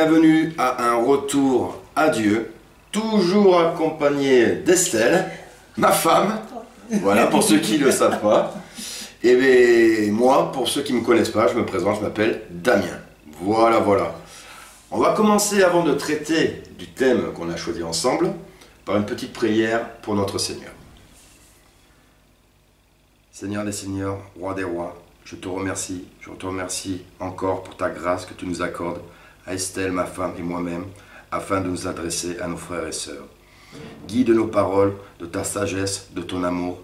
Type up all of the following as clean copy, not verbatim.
Bienvenue à un retour à Dieu, toujours accompagné d'Estelle, ma femme, voilà pour ceux qui ne le savent pas. Et bien moi, pour ceux qui ne me connaissent pas, je me présente, je m'appelle Damien. Voilà. On va commencer avant de traiter du thème qu'on a choisi ensemble, par une petite prière pour notre Seigneur. Seigneur des Seigneurs, Roi des Rois, je te remercie encore pour ta grâce que tu nous accordes à Estelle, ma femme et moi-même, afin de nous adresser à nos frères et sœurs. Guide nos paroles de ta sagesse, de ton amour,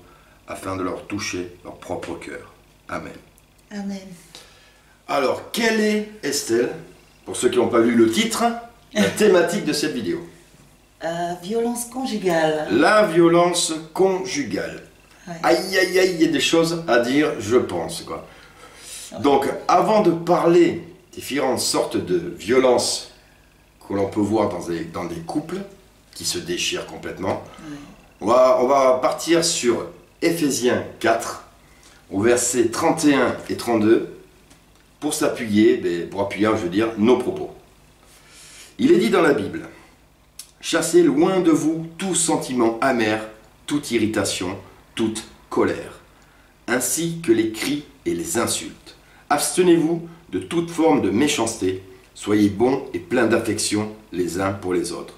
afin de leur toucher leur propre cœur. Amen. Amen. Alors, quelle est, Estelle, pour ceux qui n'ont pas vu le titre, la thématique de cette vidéo? Violence conjugale. La violence conjugale. Ouais. Aïe, il y a des choses à dire, je pense, quoi. Donc, avant de parler des différentes sortes de violences que l'on peut voir dans des couples qui se déchirent complètement, on va partir sur Éphésiens 4, au verset 31 et 32, pour appuyer, je veux dire, nos propos. Il est dit dans la Bible, « Chassez loin de vous tout sentiment amer, toute irritation, toute colère, ainsi que les cris et les insultes. Abstenez-vous de toute forme de méchanceté, soyez bons et pleins d'affection les uns pour les autres.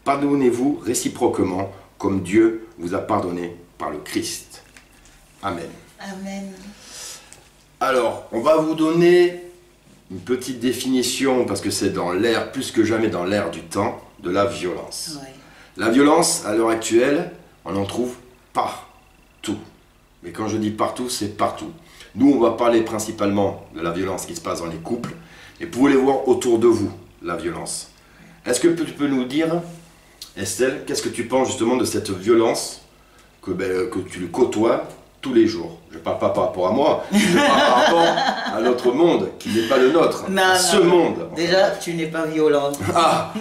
Pardonnez-vous réciproquement, comme Dieu vous a pardonné par le Christ. » Amen. Amen. Alors, on va vous donner une petite définition, parce que c'est dans l'air, plus que jamais dans l'air du temps, de la violence. Ouais. La violence, à l'heure actuelle, on en trouve partout. Mais quand je dis partout, c'est partout. Nous, on va parler principalement de la violence qui se passe dans les couples, et vous voulez voir autour de vous la violence. Est-ce que tu peux nous dire, Estelle, qu'est-ce que tu penses justement de cette violence que tu côtoies tous les jours? Je ne parle pas par rapport à moi, je parle par rapport à notre monde, qui n'est pas le nôtre, ce monde. Déjà, tu n'es pas violent. Ah,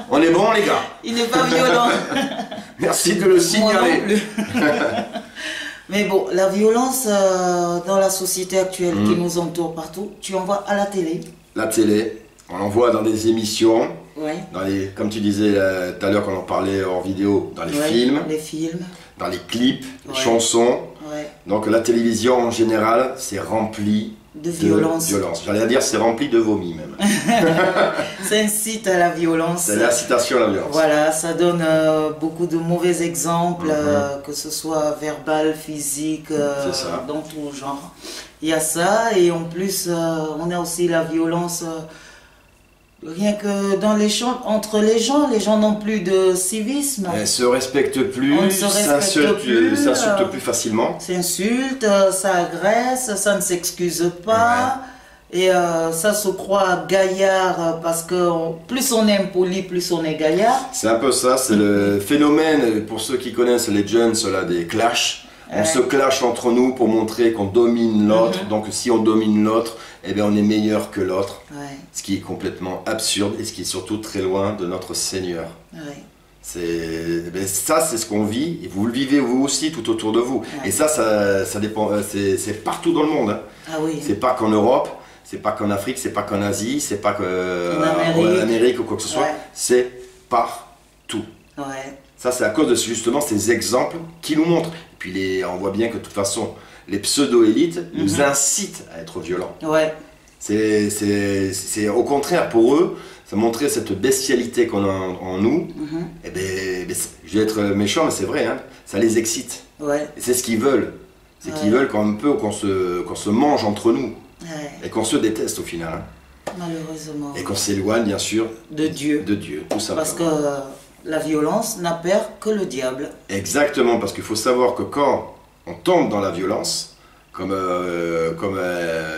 on est bon les gars. Il n'est pas violent. Merci de le signaler. Moi non plus. Mais bon, la violence dans la société actuelle qui nous entoure partout, tu en vois à la télé. La télé, on en voit dans des émissions, Ouais. comme tu disais tout à l'heure quand on en parlait hors vidéo, dans les films, dans les clips, les chansons. Ouais. Donc la télévision en général, c'est rempli De violence. J'allais dire c'est rempli de vomi même. Ça incite à la violence. C'est l'incitation à la violence. Voilà, ça donne beaucoup de mauvais exemples, que ce soit verbal, physique, dans tout genre. Il y a ça, et en plus, on a aussi la violence, rien que dans entre les gens n'ont plus de civisme. Elles ne se respectent plus, s'insultent plus facilement. S'insultent, ça agresse, ça ne s'excuse pas. Ouais. Et ça se croit gaillard parce que plus on est impoli, plus on est gaillard. C'est un peu ça, c'est le phénomène, pour ceux qui connaissent les jeunes, cela des clashs. On se clash entre nous pour montrer qu'on domine l'autre. Donc si on domine l'autre, eh bien on est meilleur que l'autre. Ouais. Ce qui est complètement absurde et ce qui est surtout très loin de notre Seigneur. Ouais. Ça, c'est ce qu'on vit, et vous le vivez vous aussi tout autour de vous. Ouais. Et ça dépend, c'est partout dans le monde. Hein. Ah oui. C'est pas qu'en Europe, c'est pas qu'en Afrique, c'est pas qu'en Asie, c'est pas qu'en Amérique ou quoi que ce soit. Ouais. C'est partout. Ouais. Ça, c'est à cause de justement ces exemples qui nous montrent. Et puis on voit bien que de toute façon, les pseudo-élites nous incitent à être violents. Ouais. C'est au contraire pour eux, ça montrait cette bestialité qu'on a en nous. Et je vais être méchant, mais c'est vrai, hein, ça les excite. Ouais. Et c'est ce qu'ils veulent. C'est qu'ils veulent qu'on se mange entre nous. Ouais. Et qu'on se déteste au final. Hein. Malheureusement. Et qu'on s'éloigne, bien sûr, de Dieu. De Dieu, tout simplement. Parce que la violence n'a peur que le diable. Exactement, parce qu'il faut savoir que quand on tombe dans la violence, comme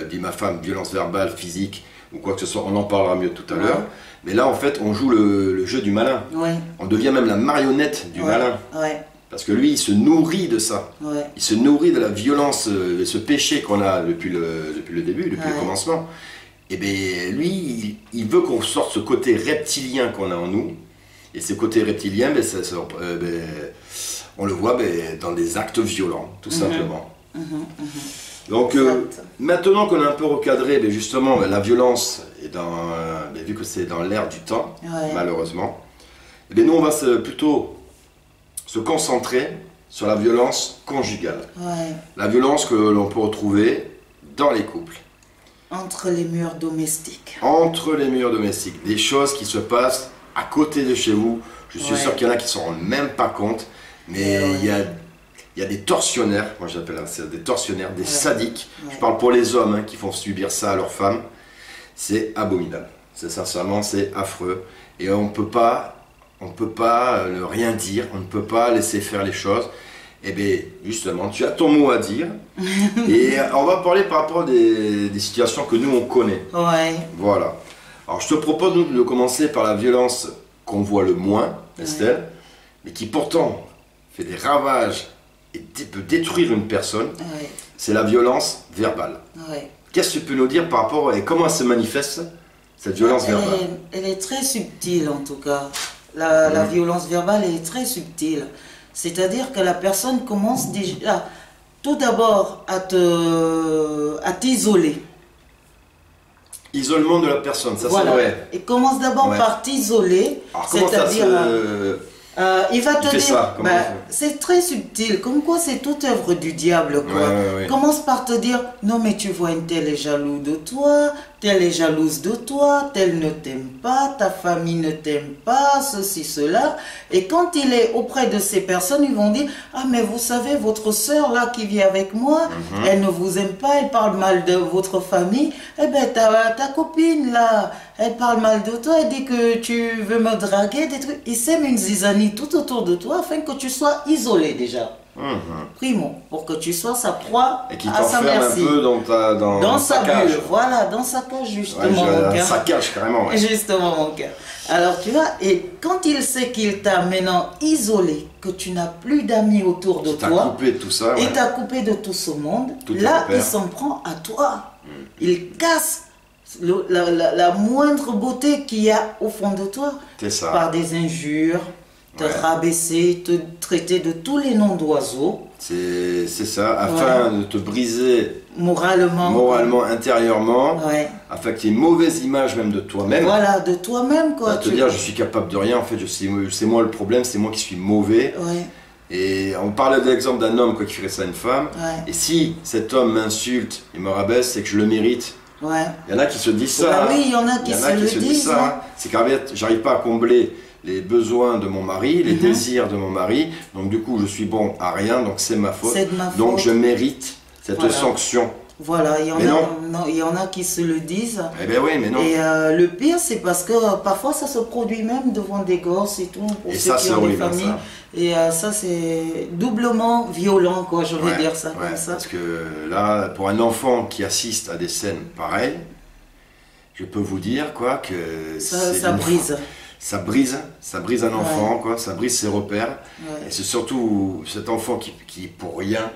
dit ma femme, violence verbale, physique, ou quoi que ce soit, on en parlera mieux tout à l'heure, mais là en fait on joue le jeu du malin. Ouais. On devient même la marionnette du malin. Ouais. Parce que lui il se nourrit de ça. Ouais. Il se nourrit de la violence, de ce péché qu'on a depuis le début, depuis le commencement. Et bien lui, il veut qu'on sorte ce côté reptilien qu'on a en nous. Et ce côté reptilien, on le voit dans des actes violents, tout simplement. Donc maintenant qu'on a un peu recadré, mais justement la violence est dans, vu que c'est dans l'air du temps, malheureusement, et nous on va plutôt se concentrer sur la violence conjugale. La violence que l'on peut retrouver dans les couples. Entre les murs domestiques. Entre les murs domestiques. Des choses qui se passent à côté de chez vous. Je suis sûr qu'il y en a qui ne s'en rendent même pas compte, mais il y a des tortionnaires, moi j'appelle ça des tortionnaires, des sadiques. Je parle pour les hommes qui font subir ça à leurs femmes. C'est abominable. Sincèrement, c'est affreux. Et on ne peut pas ne rien dire, on ne peut pas laisser faire les choses. Eh bien, justement, tu as ton mot à dire. Et on va parler par rapport à des situations que nous, on connaît. Voilà. Alors, je te propose de commencer par la violence qu'on voit le moins, Estelle, mais qui pourtant fait des ravages et peut détruire une personne. C'est la violence verbale. Qu'est-ce que tu peux nous dire par rapport et comment elle se manifeste, cette violence verbale? Elle est très subtile, en tout cas. La violence verbale est très subtile. C'est-à-dire que la personne commence déjà, tout d'abord, à t'isoler. Isolement de la personne, ça c'est vrai. Il commence d'abord par t'isoler, c'est-à-dire... il va te dire, c'est très subtil, comme quoi c'est toute œuvre du diable. Commence par te dire, non mais tu vois, une telle est jaloux de toi, telle est jalouse de toi, telle ne t'aime pas, ta famille ne t'aime pas, ceci, cela. Et quand il est auprès de ces personnes, ils vont dire, ah mais vous savez, votre sœur là qui vit avec moi, elle ne vous aime pas, elle parle mal de votre famille, eh bien ta copine là, elle parle mal de toi, elle dit que tu veux me draguer, des trucs. Il sème une zizanie tout autour de toi afin que tu sois isolé déjà. Primo, pour que tu sois sa proie et qui t'enferme un peu dans sa cage. Bulle, voilà, dans sa cage justement, mon cœur. Sa cage carrément. Justement, mon cœur. Alors tu vois, et quand il sait qu'il t'a maintenant isolé, que tu n'as plus d'amis autour de toi, coupé de tout ça, et t'a coupé de tout ce monde, là il s'en prend à toi. Il casse la moindre beauté qu'il y a au fond de toi par des injures, te rabaisser, te traiter de tous les noms d'oiseaux. C'est ça, afin de te briser moralement, intérieurement, afin que tu aies une mauvaise image même de toi-même. Voilà, de toi-même quoi. Te dire je suis capable de rien, en fait c'est moi le problème, c'est moi qui suis mauvais. Et on parle de l'exemple d'un homme qui ferait ça à une femme, et si cet homme m'insulte et me rabaisse, c'est que je le mérite. Il y en a qui se disent ça. Oui, il y en a qui se disent ça. C'est qu'en fait, j'arrive pas à combler les besoins de mon mari, les désirs de mon mari, donc du coup je suis bon à rien, donc c'est ma faute, donc je mérite cette sanction. Voilà, il y en a qui se le disent. Eh bien oui, mais non. Et le pire, c'est parce que parfois ça se produit même devant des gosses et tout, pour ceux qui ont des familles. Et ça, c'est doublement violent, quoi, je vais dire ça comme ça. Parce que là, pour un enfant qui assiste à des scènes pareilles, je peux vous dire quoi que ça brise. Ça brise un enfant, quoi, ça brise ses repères. Et c'est surtout cet enfant qui pour rien,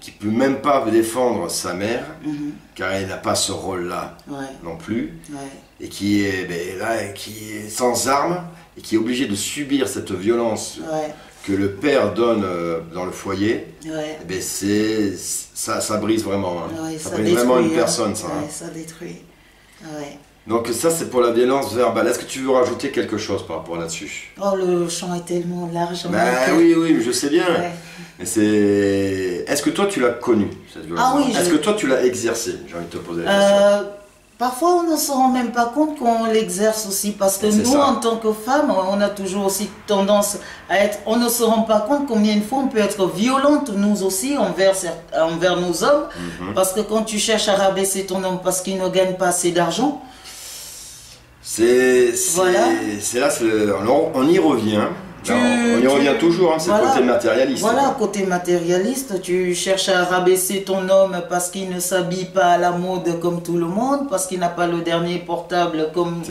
qui peut même pas défendre sa mère, car elle n'a pas ce rôle-là non plus, et qui est qui est sans armes, et qui est obligé de subir cette violence que le père donne dans le foyer. Ça brise vraiment. Ça brise vraiment une personne, ça. Ça détruit. Donc ça c'est pour la violence verbale. Est-ce que tu veux rajouter quelque chose par rapport là-dessus? Oh, le champ est tellement large. Oui, je sais bien. Mais est-ce que toi tu l'as connu, cette violence? Est-ce que toi tu l'as exercée? J'ai envie de te poser la question. Parfois on ne se rend même pas compte qu'on l'exerce aussi, parce que nous en tant que femmes, on a toujours aussi tendance à être, on ne se rend pas compte combien de fois on peut être violente nous aussi envers nos hommes, parce que quand tu cherches à rabaisser ton homme parce qu'il ne gagne pas assez d'argent, c'est là, on y revient. On y revient toujours, c'est le côté matérialiste. Voilà, côté matérialiste, tu cherches à rabaisser ton homme parce qu'il ne s'habille pas à la mode comme tout le monde, parce qu'il n'a pas le dernier portable comme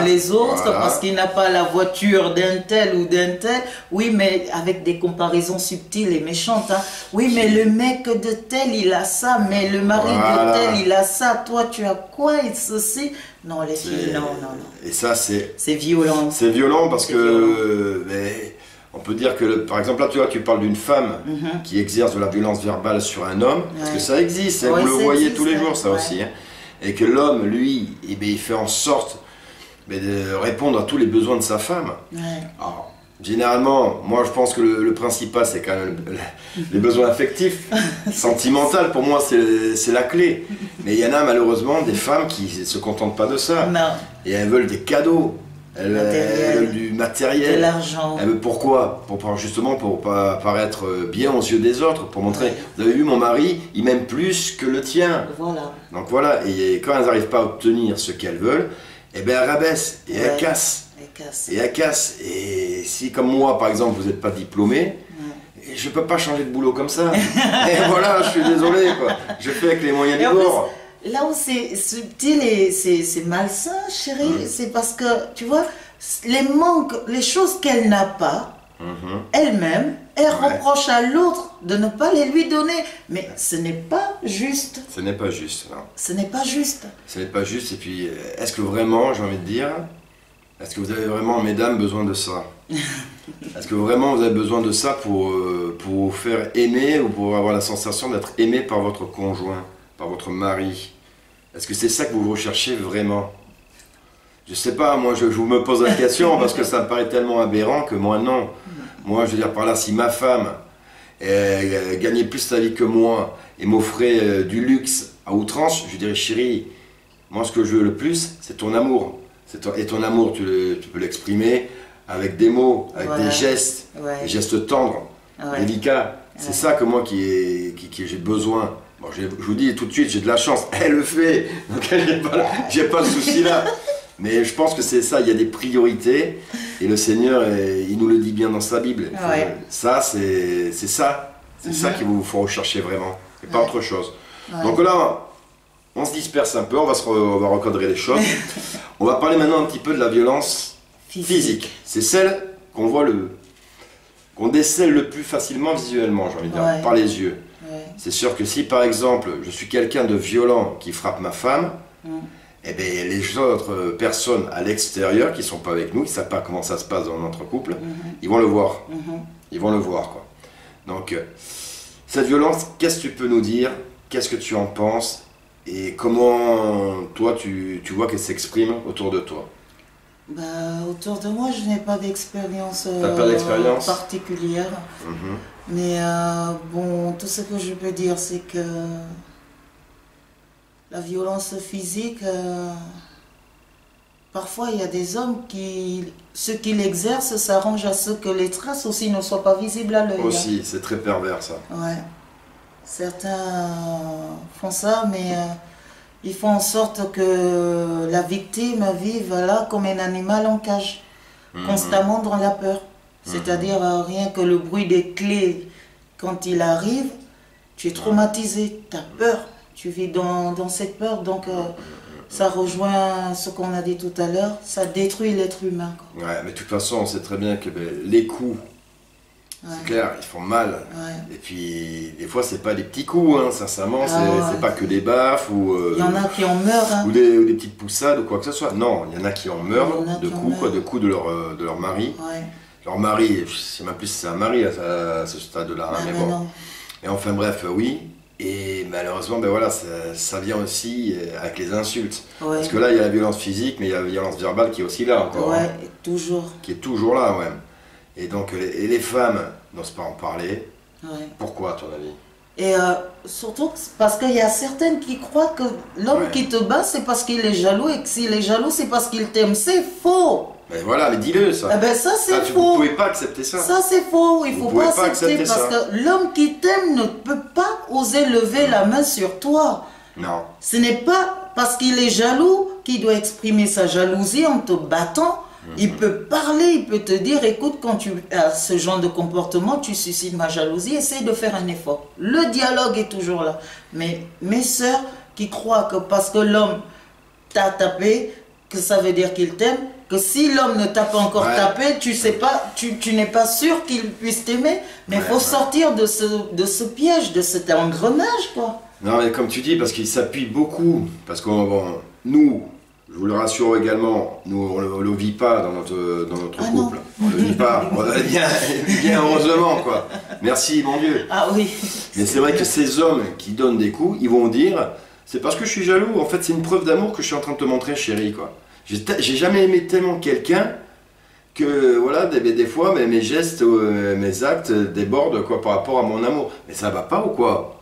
les autres, parce qu'il n'a pas la voiture d'un tel ou d'un tel. Oui, mais avec des comparaisons subtiles et méchantes. Oui, mais le mec de tel, il a ça, mais le mari de tel, il a ça. Toi, tu as quoi et ceci? Non, les filles, non. Et ça, c'est violent. C'est violent parce que On peut dire que, par exemple, là, tu vois, tu parles d'une femme qui exerce de la violence verbale sur un homme, parce que ça existe, vous le voyez tous les jours, ça aussi. Hein. Et que l'homme, lui, eh bien, il fait en sorte de répondre à tous les besoins de sa femme. Alors, généralement, moi, je pense que le principal, c'est quand même les besoins affectifs, sentimentaux. Pour moi, c'est la clé. Mais il y en a, malheureusement, des femmes qui ne se contentent pas de ça. Non. Et elles veulent des cadeaux. Elles veulent du matériel. De l'argent. Pourquoi? Justement pour pas paraître bien aux yeux des autres, pour montrer, vous avez vu, mon mari, il m'aime plus que le tien. Voilà. Donc voilà, et quand elles n'arrivent pas à obtenir ce qu'elles veulent, eh bien elles rabaissent et elles cassent. Et elles cassent. Et si, comme moi, par exemple, vous n'êtes pas diplômé, je ne peux pas changer de boulot comme ça. Et voilà, je suis désolé, quoi. Je fais avec les moyens du bord. Là où c'est subtil et c'est malsain, chérie, c'est parce que, tu vois, les manques, les choses qu'elle n'a pas, elle-même, elle reproche à l'autre de ne pas les lui donner. Mais ce n'est pas juste. Ce n'est pas juste, non. Ce n'est pas juste. Ce n'est pas juste. Et puis, est-ce que vraiment, j'ai envie de dire, est-ce que vous avez vraiment, mesdames, besoin de ça? Est-ce que vraiment vous avez besoin de ça pour vous faire aimer ou pour avoir la sensation d'être aimé par votre conjoint, par votre mari? Est-ce que c'est ça que vous recherchez vraiment? Je sais pas, moi je vous me pose la question parce que ça me paraît tellement aberrant que moi non. Moi je veux dire par là, si ma femme gagnait plus sa vie que moi et m'offrait du luxe à outrance, je dirais chérie, moi ce que je veux le plus c'est ton amour. Et ton amour tu peux l'exprimer avec des mots, avec des gestes tendres, délicats. C'est ça que moi qui j'ai besoin. Bon, je vous dis tout de suite, j'ai de la chance, elle le fait, donc j'ai pas le souci là. Mais je pense que c'est ça, il y a des priorités, et le Seigneur, il nous le dit bien dans sa Bible. Ça, c'est ça qu'il faut rechercher vraiment, et pas autre chose. Donc là, on se disperse un peu, on va recadrer les choses. On va parler maintenant un petit peu de la violence physique. C'est celle qu'on décèle le plus facilement visuellement, j'ai envie de dire, par les yeux. C'est sûr que si par exemple je suis quelqu'un de violent qui frappe ma femme, eh bien les autres personnes à l'extérieur qui ne sont pas avec nous, qui ne savent pas comment ça se passe dans notre couple, ils vont le voir. Ils vont le voir, quoi. Donc cette violence, qu'est-ce que tu peux nous dire? Qu'est-ce que tu en penses? Et comment toi tu vois qu'elle s'exprime autour de toi? Autour de moi, je n'ai pas d'expérience particulière. Mais bon, tout ce que je peux dire, c'est que la violence physique, parfois il y a des hommes ceux qui l'exercent s'arrangent à ce que les traces aussi ne soient pas visibles à l'œil. Aussi, c'est très pervers ça. Ouais. Certains font ça, mais ils font en sorte que la victime vive là comme un animal en cage, constamment dans la peur. C'est-à-dire rien que le bruit des clés quand il arrive, tu es traumatisé, tu as peur, tu vis dans cette peur. Donc ça rejoint ce qu'on a dit tout à l'heure, ça détruit l'être humain. Ouais, mais de toute façon, on sait très bien que les coups, c'est clair, ils font mal. Et puis, des fois, c'est pas des petits coups, hein, sincèrement, c'est pas que des baffes ou... il y en a qui en meurent. Hein. Ou des petites poussades ou quoi que ce soit. Non, il y en a qui en meurent de coups de leur mari. Leur mari, je sais même plus si c'est un mari à ce stade-là, hein, mais bon. Non. Et enfin bref, oui. Et malheureusement, voilà, ça vient aussi avec les insultes. Parce que là, il y a la violence physique, mais il y a la violence verbale qui est aussi là encore. Hein, toujours. Qui est toujours là, Et donc, les femmes n'osent pas en parler. Pourquoi, à ton avis? Et surtout parce qu'il y a certaines qui croient que l'homme qui te bat, c'est parce qu'il est jaloux, et que s'il est jaloux, c'est parce qu'il t'aime. C'est faux! Mais voilà, mais dis-le ça. Ça c'est faux. Vous ne pouvez pas accepter ça. Ça c'est faux, il ne faut pas accepter parce que l'homme qui t'aime ne peut pas oser lever la main sur toi. Non. Ce n'est pas parce qu'il est jaloux qu'il doit exprimer sa jalousie en te battant. Il peut parler, il peut te dire, écoute, quand tu as ce genre de comportement, tu suscites ma jalousie, essaye de faire un effort. Le dialogue est toujours là. Mais mes sœurs qui croient que parce que l'homme t'a tapé, que ça veut dire qu'il t'aime, que si l'homme ne t'a pas encore tapé, tu sais pas, tu n'es pas sûr qu'il puisse t'aimer. Mais il faut sortir de ce piège, de cet engrenage, quoi. Non, mais comme tu dis, parce qu'il s'appuie beaucoup, parce que nous, je vous le rassure également, nous on ne le vit pas dans notre couple. On ne le vit pas, on va bien heureusement quoi. Merci mon Dieu. Ah oui. Mais c'est vrai que ces hommes qui donnent des coups, ils vont dire, c'est parce que je suis jaloux, en fait c'est une preuve d'amour que je suis en train de te montrer chérie quoi. J'ai jamais aimé tellement quelqu'un que voilà, des fois mes gestes, mes actes débordent quoi, par rapport à mon amour. Mais ça va pas ou quoi?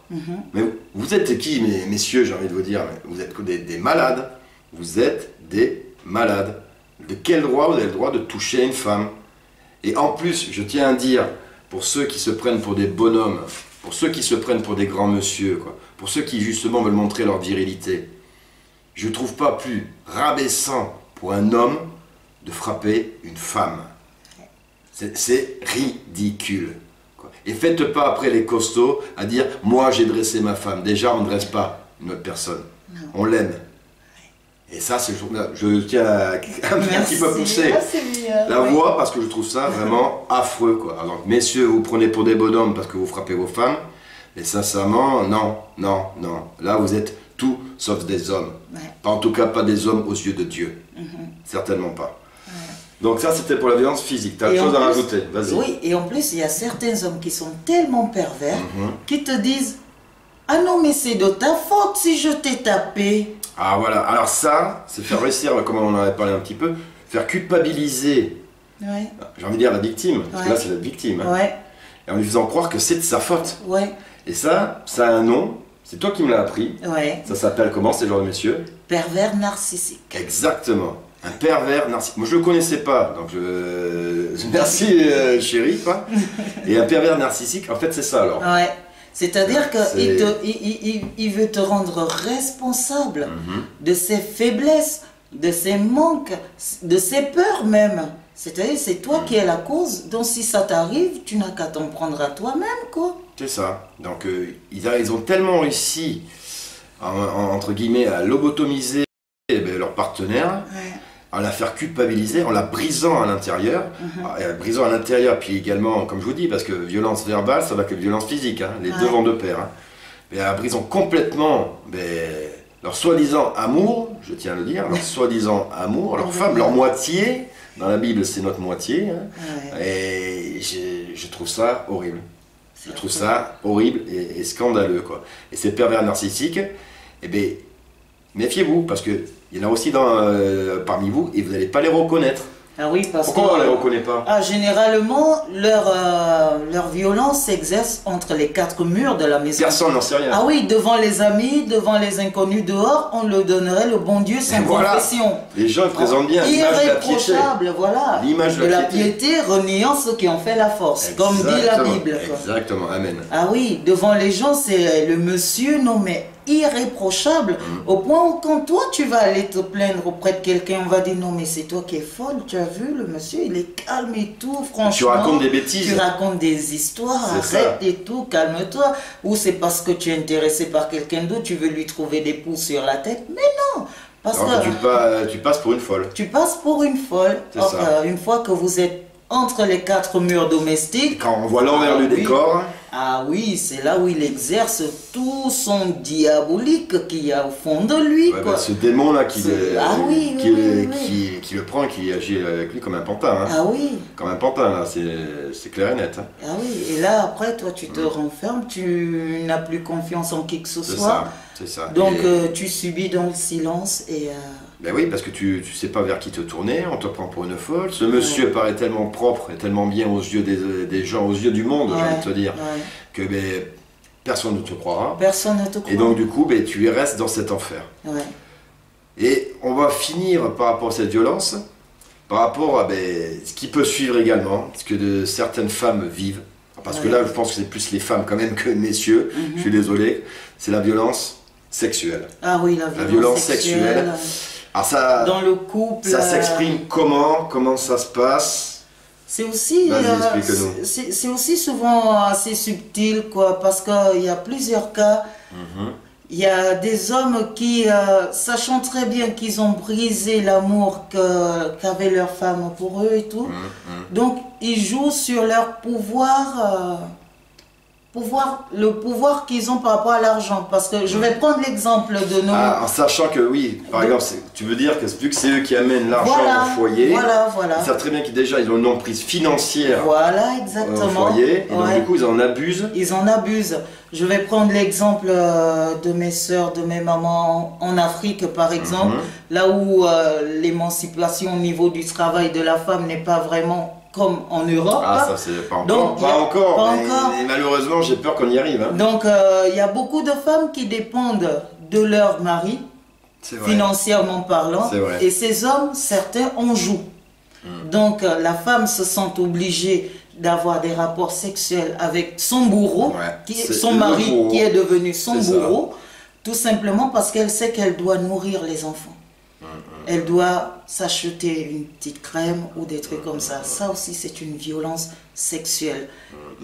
Mais vous êtes qui, messieurs, j'ai envie de vous dire? Vous êtes des malades. Vous êtes des malades. De quel droit vous avez le droit de toucher une femme? Et en plus, je tiens à dire, pour ceux qui se prennent pour des bonhommes, pour ceux qui se prennent pour des grands monsieur, quoi, pour ceux qui justement veulent montrer leur virilité, je ne trouve pas plus rabaissant pour un homme de frapper une femme. C'est ridicule. Quoi. Et faites pas après les costauds à dire « moi j'ai dressé ma femme ». Déjà on ne dresse pas une autre personne, on l'aime. Et ça, je tiens à un petit peu pousser la voix parce que je trouve ça vraiment affreux. Quoi. Alors, messieurs, vous prenez pour des bonhommes parce que vous frappez vos femmes, mais sincèrement, non, non, non. Là, vous êtes tout sauf des hommes. En tout cas, pas des hommes aux yeux de Dieu. Certainement pas. Donc ça, c'était pour la violence physique. Tu as autre chose à rajouter? Vas-y. Oui, et en plus, il y a certains hommes qui sont tellement pervers qui te disent « Ah non, mais c'est de ta faute si je t'ai tapé ». Ah voilà, alors ça, c'est faire réussir, comme on en avait parlé un petit peu, faire culpabiliser, j'ai envie de dire la victime, parce que là c'est la victime, et en lui faisant croire que c'est de sa faute. Et ça a un nom, c'est toi qui me l'as appris, ça s'appelle comment ce genre de monsieur? Pervers narcissique. Exactement, un pervers narcissique. Moi je le connaissais pas, donc merci chérie, quoi. Et un pervers narcissique, en fait c'est ça alors. C'est-à-dire qu'il veut te rendre responsable de ses faiblesses, de ses manques, de ses peurs même. C'est-à-dire c'est toi qui es la cause, donc si ça t'arrive, tu n'as qu'à t'en prendre à toi-même, quoi. C'est ça. Donc ils ont tellement réussi, entre guillemets, à lobotomiser leur partenaire, en la faire culpabiliser, en la brisant à l'intérieur, brisant à l'intérieur, puis également, comme je vous dis, parce que violence verbale, ça va que violence physique, hein, les deux vont de pair. Mais en brisant complètement leur soi-disant amour, je tiens à le dire, leur soi-disant amour, leur femme, leur moitié, dans la Bible c'est notre moitié, et je trouve ça horrible. Je trouve ça horrible et scandaleux, quoi. Et ces pervers narcissiques, eh bien, méfiez-vous, parce que il y en a aussi parmi vous et vous n'allez pas les reconnaître. Ah oui, parce pourquoi on ne les reconnaît pas? Généralement, leur violence s'exerce entre les quatre murs de la maison. Personne n'en sait rien. Ah oui, devant les amis, devant les inconnus dehors, on le donnerait le bon Dieu sans confession. Les gens présentent bien l'image de la piété. Irréprochable, voilà. L'image de la piété, reniant ce qui en fait la force, comme dit la Bible. Exactement, amen. Ah oui, devant les gens, c'est le monsieur, non mais irréprochable, au point où quand toi tu vas aller te plaindre auprès de quelqu'un, on va dire non mais c'est toi qui es folle, tu as vu le monsieur, il est calme et tout, franchement. Tu racontes des bêtises. Tu racontes des histoires, arrête et tout, calme-toi. Ou c'est parce que tu es intéressé par quelqu'un d'autre, tu veux lui trouver des poux sur la tête, mais non. Parce que tu passes pour une folle. Tu passes pour une folle. Une fois que vous êtes entre les quatre murs domestiques. Quand on voit l'envers du décor. Ah oui, c'est là où il exerce tout son diabolique qu'il y a au fond de lui. Ouais, ce démon-là qui le prend et qui agit avec lui comme un pantin. Hein. Ah oui. Comme un pantin, là, c'est clair et net. Hein. Ah oui, et là, après, toi, tu te renfermes, tu n'as plus confiance en qui que ce soit. C'est ça. Donc, tu subis dans le silence et... Ben oui, parce que tu sais pas vers qui te tourner, on te prend pour une folle. Ce monsieur paraît tellement propre et tellement bien aux yeux des gens, aux yeux du monde, j'ai envie de te dire, que personne ne te croira. Personne ne te croira. Et donc du coup, tu restes dans cet enfer. Et on va finir par rapport à cette violence, par rapport à ce qui peut suivre également, ce que certaines femmes vivent. Parce que là, je pense que c'est plus les femmes quand même que les messieurs, je suis désolé, c'est la violence sexuelle. Ah oui, la violence sexuelle. Alors ça, dans le couple, ça s'exprime comment ça se passe? C'est aussi, c'est aussi souvent assez subtil, quoi, parce qu'il y a plusieurs cas. Il y a des hommes qui, sachant très bien qu'ils ont brisé l'amour qu'avait leur femme pour eux et tout, donc ils jouent sur leur pouvoir le pouvoir qu'ils ont par rapport à l'argent. Parce que je vais prendre l'exemple de nos... En sachant que oui, par exemple, tu veux dire que vu que c'est eux qui amènent l'argent au foyer, ils savent très bien qu'ils déjà ils ont une emprise financière exactement. au foyer, et donc du coup ils en abusent. Ils en abusent. Je vais prendre l'exemple de mes sœurs, de mes mamans en Afrique par exemple, là où l'émancipation au niveau du travail de la femme n'est pas vraiment comme en Europe. Ça c'est pas encore. Pas encore. Mais malheureusement j'ai peur qu'on y arrive. Hein. Donc il y a beaucoup de femmes qui dépendent de leur mari, financièrement parlant, et ces hommes, certains en jouent. Donc la femme se sent obligée d'avoir des rapports sexuels avec son bourreau, son mari qui est devenu son bourreau, tout simplement parce qu'elle sait qu'elle doit nourrir les enfants. Elle doit s'acheter une petite crème ou des trucs comme ça. Ça aussi, c'est une violence sexuelle.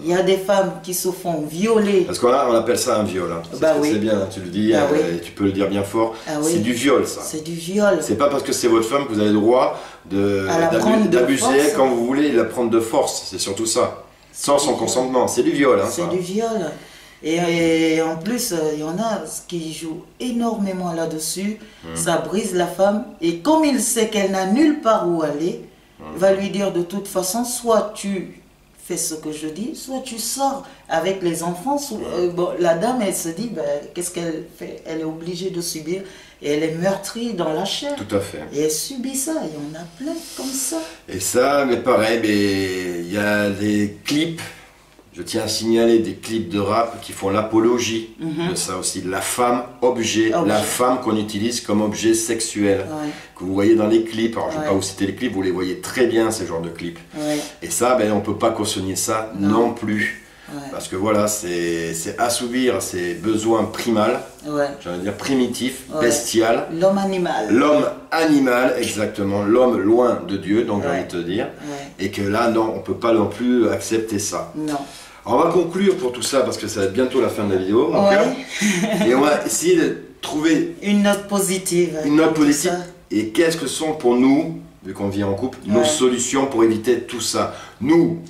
Il y a des femmes qui se font violer. Parce qu'on appelle ça un viol. Hein. C'est bien, tu le dis, et tu peux le dire bien fort. C'est du viol, ça. C'est du viol. C'est pas parce que c'est votre femme que vous avez le droit d'abuser quand vous voulez la prendre de force. C'est surtout ça. Sans son consentement. C'est du viol. Hein, c'est du viol. Et en plus, il y en a qui jouent énormément là-dessus. Ça brise la femme. Et comme il sait qu'elle n'a nulle part où aller, il va lui dire de toute façon, soit tu fais ce que je dis, soit tu sors avec les enfants. La dame, elle se dit, qu'est-ce qu'elle fait? Elle est obligée de subir. Et elle est meurtrie dans la chair. Tout à fait. Et elle subit ça. Il y en a plein comme ça. Et ça, mais pareil, il y a des clips. Je tiens à signaler des clips de rap qui font l'apologie de ça aussi. La femme, objet. La femme qu'on utilise comme objet sexuel. Que vous voyez dans les clips. Alors je ne vais pas vous citer les clips, vous les voyez très bien, ces genres de clips. Et ça, on ne peut pas cautionner ça non plus. Parce que voilà, c'est assouvir ses besoins primals, j'allais dire primitifs, bestial. L'homme animal. L'homme animal, exactement. L'homme loin de Dieu, donc j'ai envie de te dire. Et que là, non, on ne peut pas non plus accepter ça. Non. Alors, on va conclure pour tout ça parce que ça va être bientôt la fin de la vidéo. Et on va essayer de trouver une note positive. Une note positive. Et qu'est-ce que sont pour nous, vu qu'on vit en couple, nos solutions pour éviter tout ça? Nous,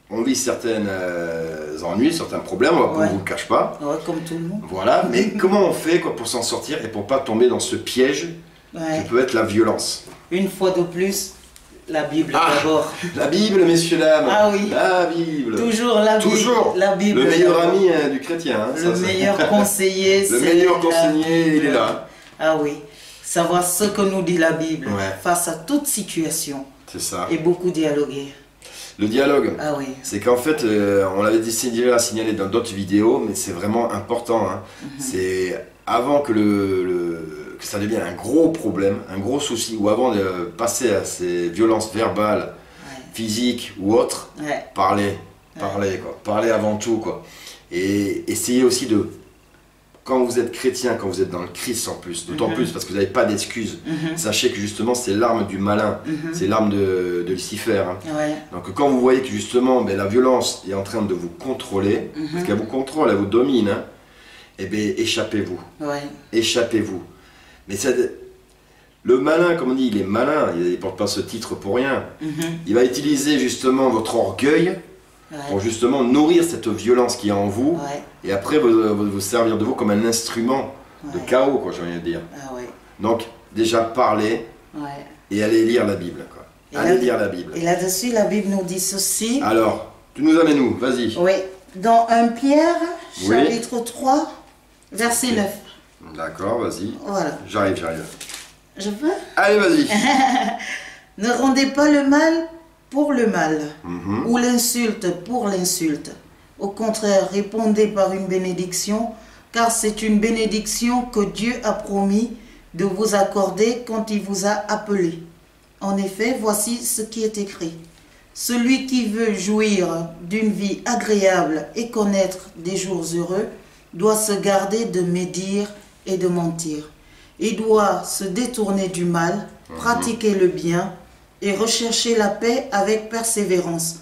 on vit certains ennuis, certains problèmes, on ne vous le cache pas. Comme tout le monde. Voilà, mais comment on fait pour s'en sortir et pour ne pas tomber dans ce piège qui peut être la violence? Une fois de plus, la Bible d'abord. La Bible, messieurs, dames. Ah oui. La Bible. Toujours la Bible. Toujours. La Bible. Le meilleur ami du chrétien. Hein, le meilleur conseiller. Le meilleur conseiller, il est là. Ah oui. Savoir ce que nous dit la Bible face à toute situation. C'est ça. Et beaucoup dialoguer. Le dialogue, c'est qu'en fait, on l'avait déjà signalé dans d'autres vidéos, mais c'est vraiment important. Hein. C'est avant que que ça devienne un gros problème, un gros souci, ou avant de passer à ces violences verbales, physiques ou autres, parler avant tout, quoi. Et essayer aussi de, quand vous êtes chrétien, quand vous êtes dans le Christ en plus, d'autant plus parce que vous n'avez pas d'excuses, sachez que justement c'est l'arme du malin, c'est l'arme de Lucifer. Hein. Donc quand vous voyez que justement la violence est en train de vous contrôler, parce qu'elle vous contrôle, elle vous domine, hein, eh bien échappez-vous, échappez-vous. Mais le malin, comme on dit, il est malin, il ne porte pas ce titre pour rien. Il va utiliser justement votre orgueil pour justement nourrir cette violence qui est en vous, et après vous servir de vous comme un instrument de chaos, quoi, j'ai envie de dire. Donc déjà parler et aller lire la Bible, quoi. Allez lire la Bible. Et là-dessus, la Bible nous dit ceci. Alors, tu nous amènes où? Vas-y. Oui, dans 1 Pierre, chapitre 3, verset 9. D'accord, vas-y. Voilà. J'arrive. Je peux? Allez, vas-y. Ne rendez pas le mal pour le mal, ou l'insulte pour l'insulte. Au contraire, répondez par une bénédiction, car c'est une bénédiction que Dieu a promis de vous accorder quand il vous a appelé. En effet, voici ce qui est écrit. Celui qui veut jouir d'une vie agréable et connaître des jours heureux doit se garder de médire et de mentir. Il doit se détourner du mal, pratiquer le bien et rechercher la paix avec persévérance.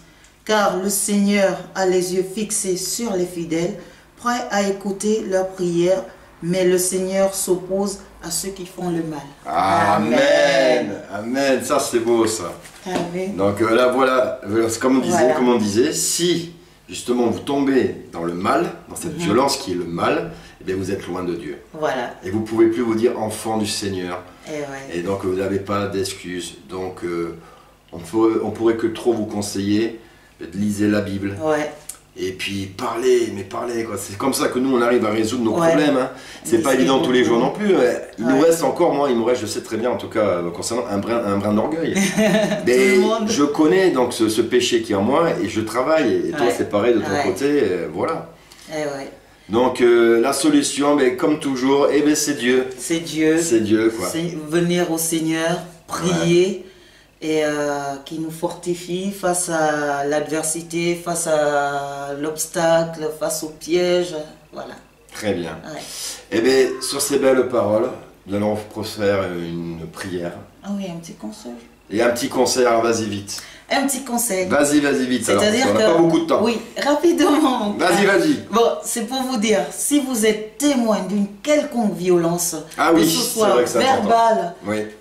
Car le Seigneur a les yeux fixés sur les fidèles, prêt à écouter leurs prières, mais le Seigneur s'oppose à ceux qui font le mal. Amen. Amen. Ça, c'est beau, ça. Amen. Donc là, voilà, comme on disait, si justement vous tombez dans le mal, dans cette violence qui est le mal, eh bien vous êtes loin de Dieu. Voilà. Et vous ne pouvez plus vous dire enfant du Seigneur. Ouais. Et donc vous n'avez pas d'excuses. Donc on pourrait que trop vous conseiller de liser la Bible. Ouais. Et puis parler, mais parler quoi. C'est comme ça que nous on arrive à résoudre nos problèmes. Hein. C'est pas évident tous les jours non plus. Il nous reste encore, moi il me reste, je sais très bien en tout cas concernant un brin d'orgueil. Mais je connais donc ce péché qui est en moi et je travaille. Et toi c'est pareil de ton côté, voilà. Donc la solution, comme toujours, c'est Dieu. C'est Dieu. C'est Dieu quoi. C'est venir au Seigneur, prier. Et qui nous fortifie face à l'adversité, face à l'obstacle, face au piège, voilà. Très bien. Et bien, sur ces belles paroles, nous allons faire une prière. Ah oui, un petit conseil. Et un petit conseil, alors vas-y vite. Un petit conseil. Vas-y vite, c'est-à-dire on n'a pas beaucoup de temps. Oui, rapidement. Vas-y. Bon, c'est pour vous dire, si vous êtes témoin d'une quelconque violence, que ce soit verbale,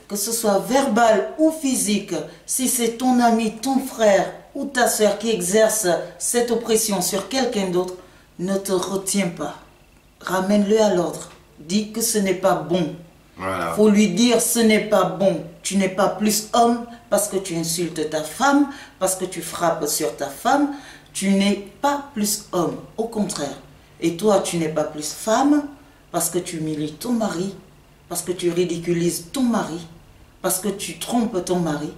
que ce soit verbal ou physique, si c'est ton ami, ton frère ou ta soeur qui exerce cette oppression sur quelqu'un d'autre, ne te retiens pas. Ramène-le à l'ordre. Dis que ce n'est pas bon. Voilà. Faut lui dire ce n'est pas bon. Tu n'es pas plus homme parce que tu insultes ta femme, parce que tu frappes sur ta femme. Tu n'es pas plus homme. Au contraire. Et toi, tu n'es pas plus femme parce que tu humilies ton mari, parce que tu ridiculises ton mari, parce que tu trompes ton mari.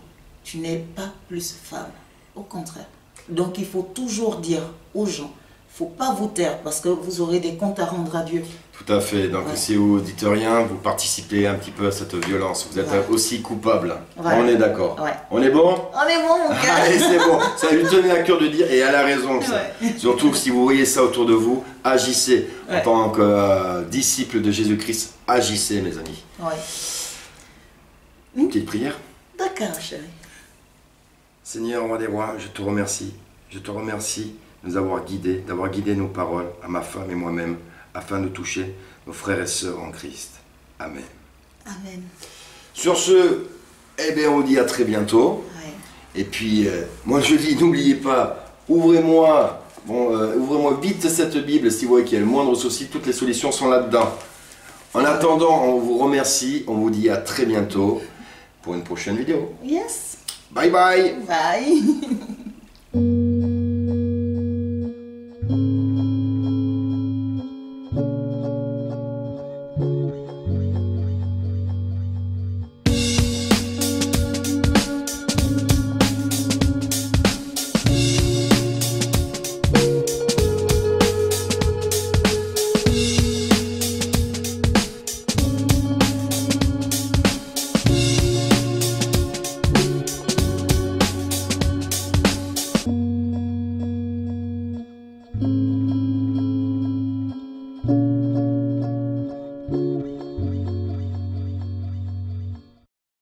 Tu n'es pas plus femme. Au contraire. Donc il faut toujours dire aux gens, il ne faut pas vous taire parce que vous aurez des comptes à rendre à Dieu. Tout à fait. Donc si vous dites rien, vous participez un petit peu à cette violence. Vous êtes aussi coupable. On est d'accord. On est bon? On est bon, mon gars. Allez, c'est bon. Ça lui tenait à cœur de dire, et elle a raison. Ça. Surtout si vous voyez ça autour de vous, agissez. En tant que disciple de Jésus-Christ, agissez, mes amis. Une petite prière? D'accord, chérie. Seigneur, roi des rois, je te remercie. Je te remercie de nous avoir guidés, d'avoir guidé nos paroles à ma femme et moi-même, afin de toucher nos frères et sœurs en Christ. Amen. Amen. Sur ce, on vous dit à très bientôt. Et puis, moi je dis, n'oubliez pas, ouvrez-moi vite cette Bible si vous voyez qu'il y a le moindre souci, toutes les solutions sont là-dedans. En attendant, on vous remercie, on vous dit à très bientôt pour une prochaine vidéo. Yes. Bye bye. Bye.